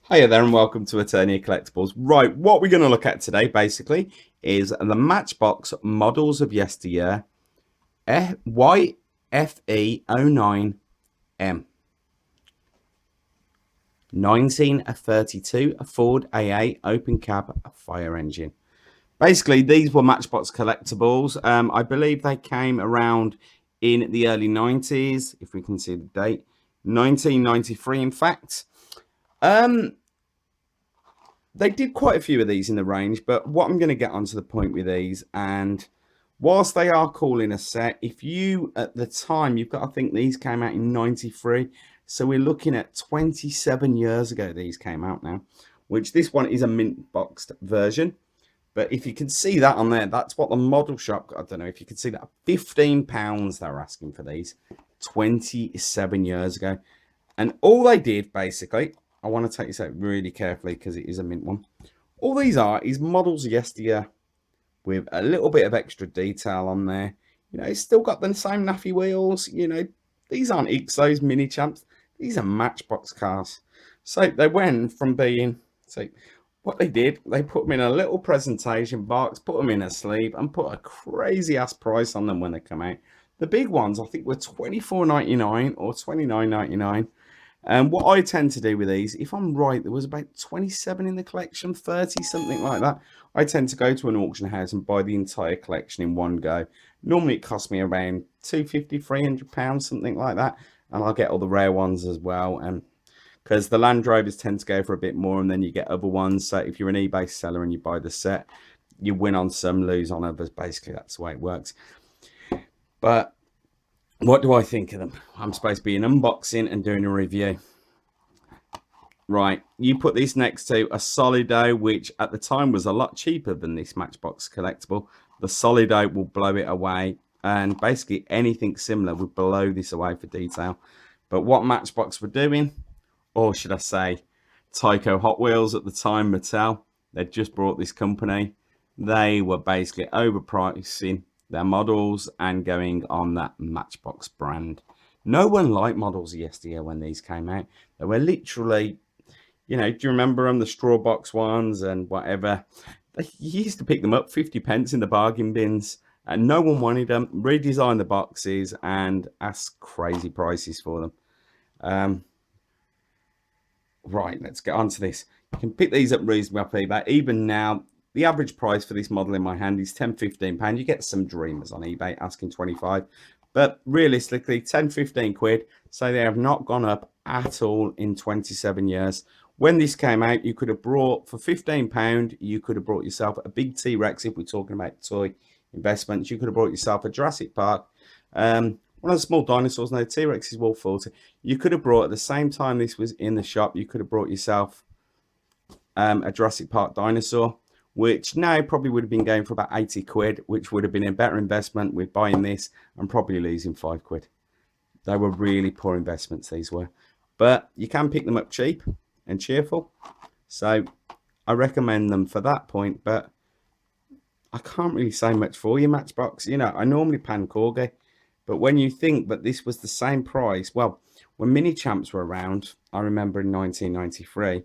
Hiya there and welcome to Eternia Collectables. Right, what we're going to look at today basically is the Matchbox Models of Yesteryear YFE09M 1932 Ford AA open cab fire engine. Basically, these were Matchbox collectibles. I believe they came around in the early 90s, if we can see the date, 1993 in fact. They did quite a few of these in the range, but what I'm going to get onto the point with these, and whilst they are cool in a set, if you at the time, you've got to think these came out in 93, so we're looking at 27 years ago these came out now, which this one is a mint boxed version. But if you can see that on there, that's what the model shop, I don't know if you can see that, £15 they were asking for these 27 years ago. And all they did basically, I want to take this out really carefully because it is a mint one. All these are is models of yesteryear with a little bit of extra detail on there. You know, it's still got the same naffy wheels. You know, these aren't Ixos mini champs. These are Matchbox cars. So they went from being, so what they did, they put them in a little presentation box, put them in a sleeve, and put a crazy ass price on them when they come out. The big ones, I think, were $24.99 or $29.99. And what I tend to do with these, if I'm right, there was about 27 in the collection, 30, something like that. I tend to go to an auction house and buy the entire collection in one go. Normally it costs me around £250, £300, something like that. And I'll get all the rare ones as well. And because the Land Rovers tend to go for a bit more, and then you get other ones. So if you're an eBay seller and you buy the set, you win on some, lose on others. Basically, that's the way it works. But what do I think of them? I'm supposed to be an unboxing and doing a review. Right, you put this next to a Solido, which at the time was a lot cheaper than this Matchbox collectible. The Solido will blow it away, and basically anything similar would blow this away for detail. But what Matchbox were doing, or should I say Tyco Hot Wheels at the time, Mattel, they'd just brought this company. They were basically overpricing their models and going on that Matchbox brand. No one liked models of yesteryear when these came out. They were literally, you know, do you remember them, the straw box ones and whatever? You used to pick them up 50 pence in the bargain bins, and no one wanted them. Redesign the boxes and ask crazy prices for them. Right, let's get on to this. You can pick these up reasonably off eBay. Even now, the average price for this model in my hand is £10–15. You get some dreamers on eBay asking 25, but realistically 10–15 quid. So they have not gone up at all in 27 years. When this came out, you could have brought, for £15, you could have brought yourself a big T-Rex. If we're talking about toy investments, you could have brought yourself a Jurassic Park, one of the small dinosaurs. No, T-Rex is Wolf 40. You could have brought, at the same time this was in the shop, you could have brought yourself a Jurassic Park dinosaur, which now probably would have been going for about 80 quid, which would have been a better investment with buying this and probably losing 5 quid. They were really poor investments, these were. But you can pick them up cheap and cheerful. So I recommend them for that point, but I can't really say much for you, Matchbox. You know, I normally pan Corgi, but when you think that this was the same price, well, when mini champs were around, I remember in 1993,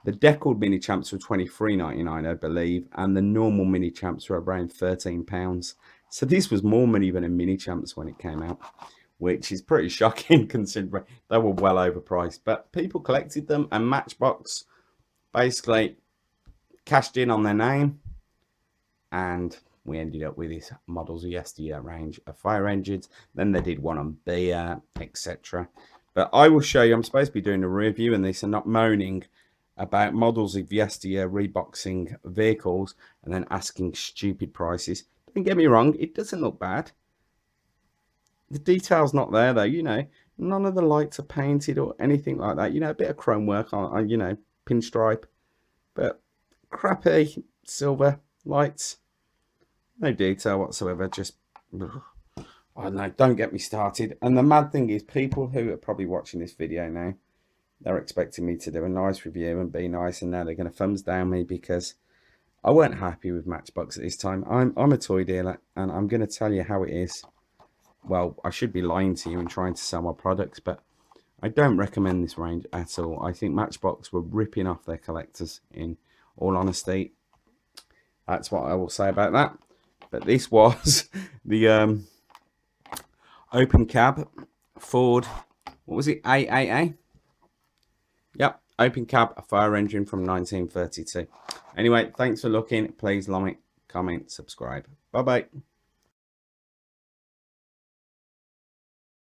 the deckled mini champs were £23.99, I believe, and the normal mini champs were around £13. So this was more money than a mini champs when it came out, which is pretty shocking considering they were well overpriced. But people collected them, and Matchbox basically cashed in on their name, and we ended up with this models of yesteryear range of fire engines. Then they did one on beer, etc. But I will show you, I'm supposed to be doing a review in this and not moaning about models of yesteryear reboxing vehicles and then asking stupid prices. Don't get me wrong, it doesn't look bad. The detail's not there though, you know, none of the lights are painted or anything like that. You know, a bit of chrome work on you know, pinstripe, but crappy silver lights, no detail whatsoever. Just, I don't know, don't get me started. And the mad thing is, people who are probably watching this video now, they're expecting me to do a nice review and be nice, and now they're going to thumbs down me because I weren't happy with Matchbox at this time. I'm a toy dealer, and I'm going to tell you how it is. Well, I should be lying to you and trying to sell my products, but I don't recommend this range at all. I think Matchbox were ripping off their collectors, in all honesty. That's what I will say about that. But this was the open cab Ford, what was it, AAA? Yep, open cab, a fire engine from 1932. Anyway, thanks for looking. Please like, comment, subscribe. Bye bye.